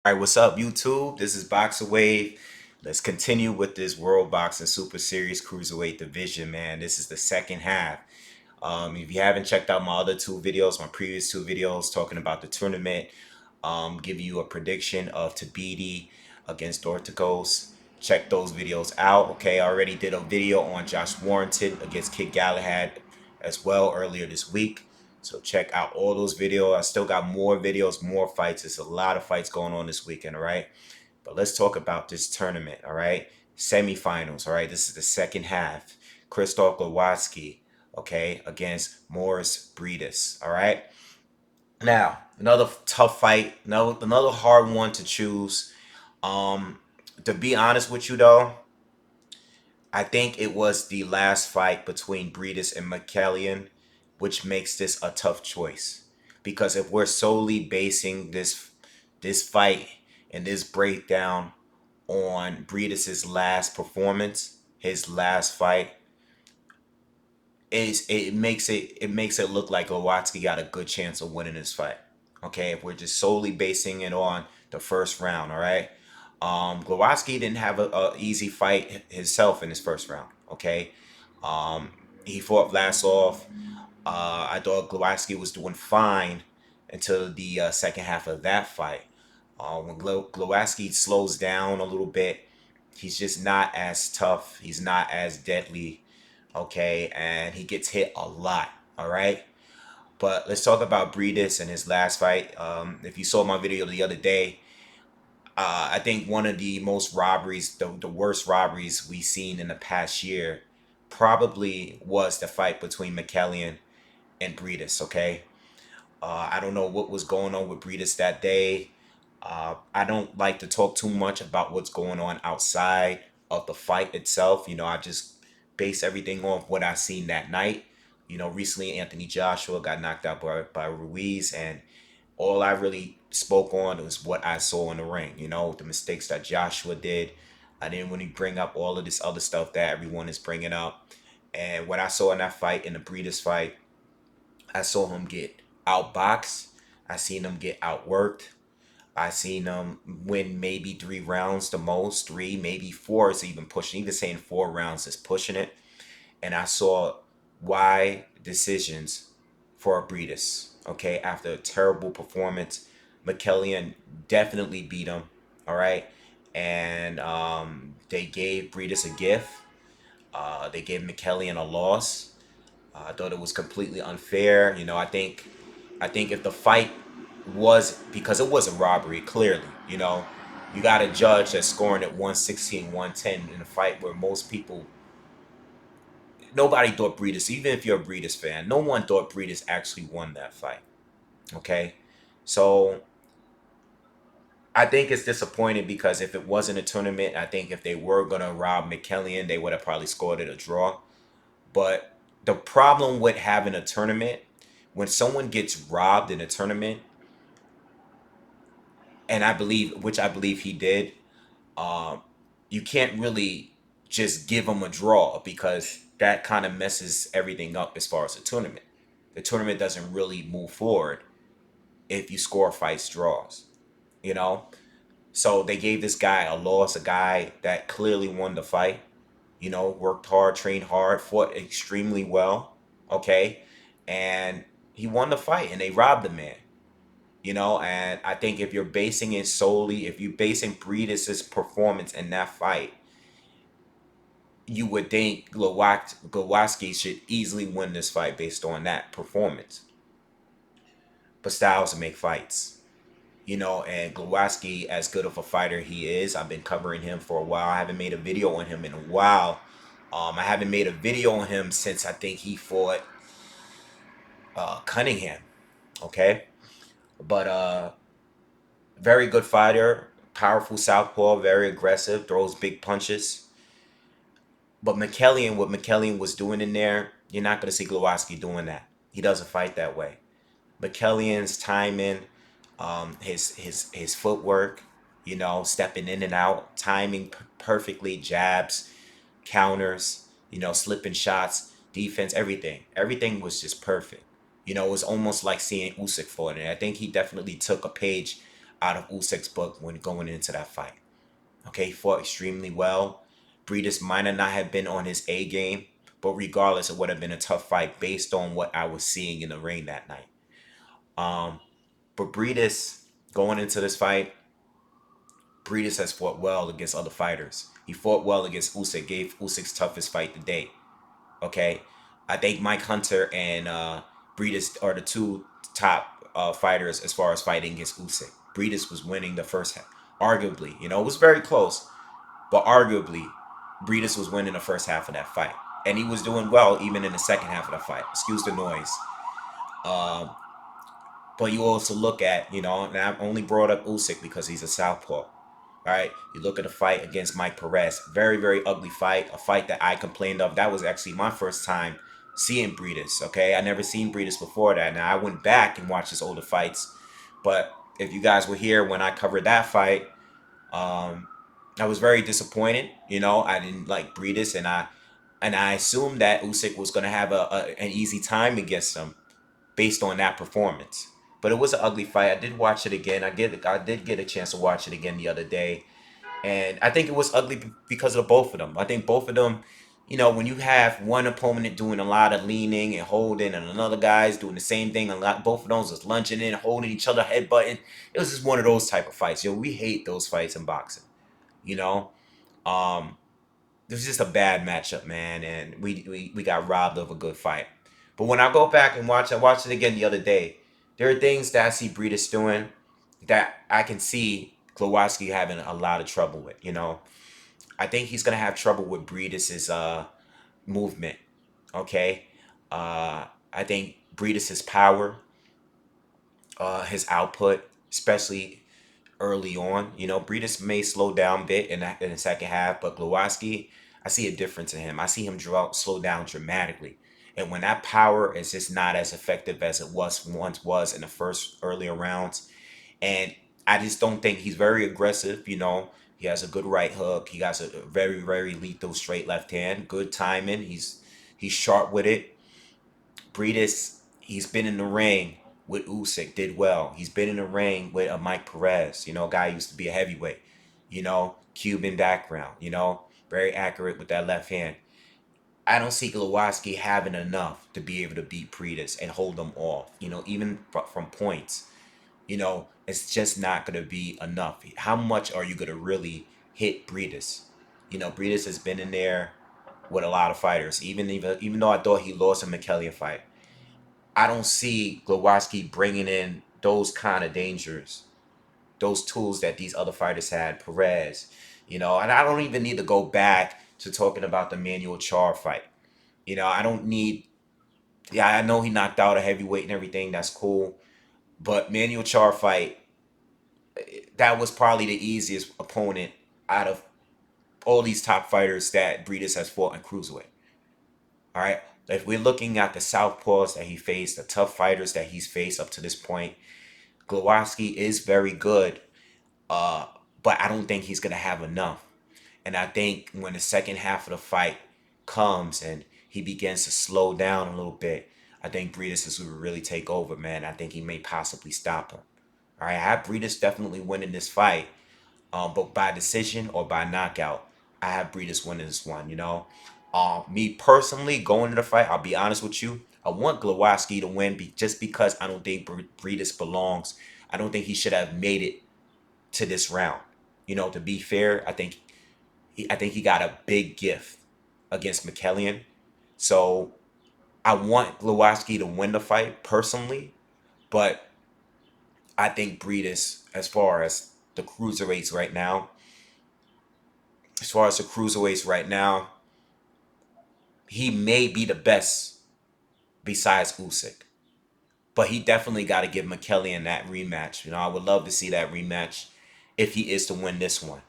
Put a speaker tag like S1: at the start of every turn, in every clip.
S1: All right, what's up, YouTube? This is BoxingWave. Let's continue with this World Boxing Super Series Cruiserweight Division, man. This is the second half. If you haven't checked out my other two videos, my previous two videos talking about the tournament, give you a prediction of Tabiti against Dorticos. Check those videos out. Okay, I already did a video on Josh Warrington against Kid Galahad as well earlier this week. So check out all those videos. I still got more videos, more fights. There's a lot of fights going on this weekend, all right? But let's talk about this tournament, all right? Semifinals, all right? This is the second half. Krzysztof Glowacki, okay, against Mairis Briedis, all right? Now, another tough fight, another hard one to choose. Um, to be honest with you though, I think it was the last fight between Briedis and McKellian, which makes this a tough choice. Because if we're solely basing this fight and this breakdown on Briedis's last performance, his last fight, it makes it look like Glowacki got a good chance of winning this fight. Okay, if we're just solely basing it on the first round, all right. Glowacki didn't have a easy fight himself in his first round. Okay, he fought Vlasov. I thought Glowacki was doing fine until the second half of that fight. When Glowacki slows down a little bit, he's just not as tough. He's not as deadly. Okay, and he gets hit a lot. All right. But let's talk about Briedis and his last fight. If you saw my video the other day, I think one of the most robberies, the worst robberies we've seen in the past year, probably was the fight between McKellian and Briedis. Okay, I don't know what was going on with Briedis that day. I don't like to talk too much about what's going on outside of the fight itself. I just base everything off what I seen that night. Recently Anthony Joshua got knocked out by Ruiz, and all I really spoke on was what I saw in the ring. The mistakes that Joshua did. I didn't really bring up all of this other stuff that everyone is bringing up. And what I saw in that fight, in the Breeders' fight, I saw him get outboxed. I seen him get outworked. I seen him win maybe 3 rounds the most, three, maybe four is even pushing. Even saying 4 rounds is pushing it. And I saw why decisions for Breedis. Okay, after a terrible performance, McKellian definitely beat him. All right, and they gave Breedis a gift. They gave McKellian a loss. I thought it was completely unfair. I think if the fight was, because it was a robbery, clearly, you got a judge that's scoring at 116, 110 in a fight where most people, nobody thought Breedis, even if you're a Breedis fan, no one thought Breedis actually won that fight. Okay, so I think it's disappointing because if it wasn't a tournament, I think if they were gonna rob McKellian, they would have probably scored it a draw. But the problem with having a tournament, when someone gets robbed in a tournament, and which I believe he did, um, you can't really just give them a draw because that kind of messes everything up as far as the tournament. The tournament doesn't really move forward if you score fights draws, you know? So they gave this guy a loss, a guy that clearly won the fight, worked hard, trained hard, fought extremely well, okay? And he won the fight and they robbed the man. And I think if you're basing it solely, if you're basing Breedis' performance in that fight, you would think Glowacki should easily win this fight based on that performance. But styles make fights. And Glowacki, as good of a fighter he is, I've been covering him for a while. I haven't made a video on him in a while. I haven't made a video on him since I think he fought Cunningham. Okay, but very good fighter, powerful southpaw, very aggressive, throws big punches. But what McKellian was doing in there, you're not gonna see Glowacki doing that. He doesn't fight that way. McKellian's timing, his footwork, stepping in and out, timing perfectly, jabs, counters, slipping shots, defense, everything. Everything was just perfect. It was almost like seeing Usyk for it. And I think he definitely took a page out of Usyk's book when going into that fight. Okay, he fought extremely well. Briedis might not have been on his A game, but regardless, it would have been a tough fight based on what I was seeing in the ring that night. Um, but Briedis going into this fight, Briedis has fought well against other fighters. He fought well against Usyk, gave Usyk's toughest fight to date. Okay, I think Mike Hunter and Briedis are the two top fighters as far as fighting against Usyk. Briedis was winning the first half, arguably. It was very close, but arguably, Briedis was winning the first half of that fight, and he was doing well even in the second half of the fight. Excuse the noise. Um, but you also look at, and I only brought up Usyk because he's a southpaw. All right, you look at the fight against Mike Perez. Very, very ugly fight. A fight that I complained of. That was actually my first time seeing Briedis. Okay, I never seen Briedis before that. Now I went back and watched his older fights, but if you guys were here when I covered that fight, um, I was very disappointed. I didn't like Briedis, and I assumed that Usyk was going to have an easy time against him based on that performance. But it was an ugly fight. I did watch it again. I did get a chance to watch it again the other day, and I think it was ugly because of both of them. I think both of them, when you have one opponent doing a lot of leaning and holding, and another guy's doing the same thing a lot, both of those was lunging in, holding each other, headbutting. It was just one of those type of fights. We hate those fights in boxing. You know, um, it was just a bad matchup, man, and we got robbed of a good fight. But when I go back and I watched it again the other day. There are things that I see Breedis doing that I can see Glowacki having a lot of trouble with. I think he's gonna have trouble with Breedis's movement. Okay, I think Breedis's power, his output, especially early on. Breedis may slow down a bit in the second half, but Glowacki, I see a difference in him. I see him slow down dramatically. And when that power is just not as effective as it once was in the first earlier rounds, and I just don't think he's very aggressive. He has a good right hook. He has a very, very lethal straight left hand. Good timing. He's sharp with it. Breedis, he's been in the ring with Usyk, did well. He's been in the ring with a Mike Perez, guy who used to be a heavyweight, Cuban background, very accurate with that left hand. I don't see Glowacki having enough to be able to beat Breedis and hold them off, even from points. It's just not going to be enough. How much are you going to really hit Breedis? Breedis has been in there with a lot of fighters, even though I thought he lost a McKellian fight. I don't see Glowacki bringing in those kind of dangers, those tools that these other fighters had, Perez, and I don't even need to go back to talking about the Manuel Char fight. I don't need, yeah, I know he knocked out a heavyweight and everything, that's cool, but Manuel Char fight, that was probably the easiest opponent out of all these top fighters that Breedis has fought in cruiserweight. All right. If we're looking at the southpaws that he faced, the tough fighters that he's faced up to this point, Glowacki is very good, uh, but I don't think he's gonna have enough. And I think when the second half of the fight comes and he begins to slow down a little bit, I think Breedis is going to really take over, man. I think he may possibly stop him. All right, I have Breedis definitely winning this fight, but by decision or by knockout, I have Breedis winning this one. Me personally going to the fight, I'll be honest with you, I want Glowacki to win just because I don't think Breedis belongs. I don't think he should have made it to this round. To be fair, I think he got a big gift against McKellian. So I want Glowacki to win the fight personally, but I think Breedis, as far as the cruiserweights right now, he may be the best besides Usyk. But he definitely got to give McKellian that rematch. I would love to see that rematch if he is to win this one.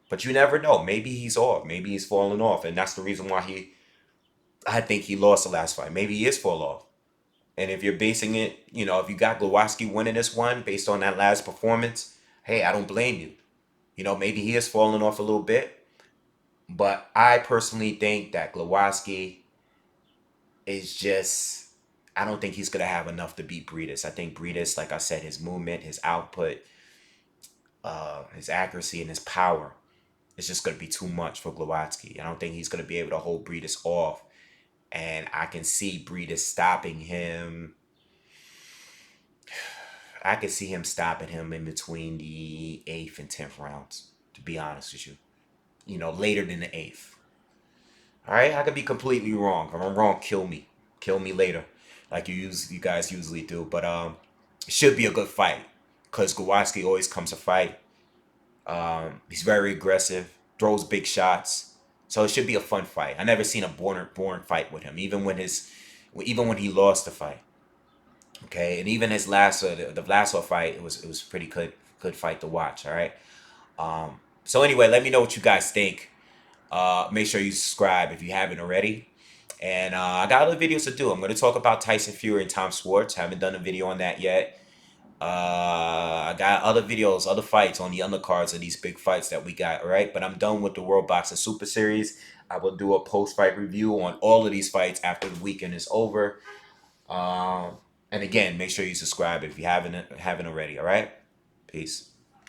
S1: But you never know. Maybe he's off. Maybe he's falling off. And that's the reason why I think he lost the last fight. Maybe he is fall off. And if you're basing it, if you got Glowacki winning this one based on that last performance, hey, I don't blame you. Maybe he is falling off a little bit. But I personally think that Glowacki is just, I don't think he's going to have enough to beat Breedis. I think Breedis, like I said, his movement, his output, his accuracy and his power. It's just going to be too much for Glowacki. I don't think he's going to be able to hold Briedis off. And I can see Briedis stopping him. I can see him stopping him in between the 8th and 10th rounds, to be honest with you. You know, later than the 8th. All right, I could be completely wrong. If I'm wrong, kill me later, like you guys usually do. But it should be a good fight because Glowacki always comes to fight. He's very aggressive, throws big shots, so it should be a fun fight. I never seen a boring fight with him, even when he lost the fight. Okay, and even his last the Vlasov fight, it was pretty good fight to watch. All right. So anyway, let me know what you guys think. Make sure you subscribe if you haven't already. And I got other videos to do. I'm going to talk about Tyson Fury and Tom Schwartz. Haven't done a video on that yet. I got other videos, other fights on the undercards of these big fights that we got, all right? But I'm done with the World Boxing Super Series. I will do a post-fight review on all of these fights after the weekend is over. And again, make sure you subscribe if you haven't already, all right? Peace.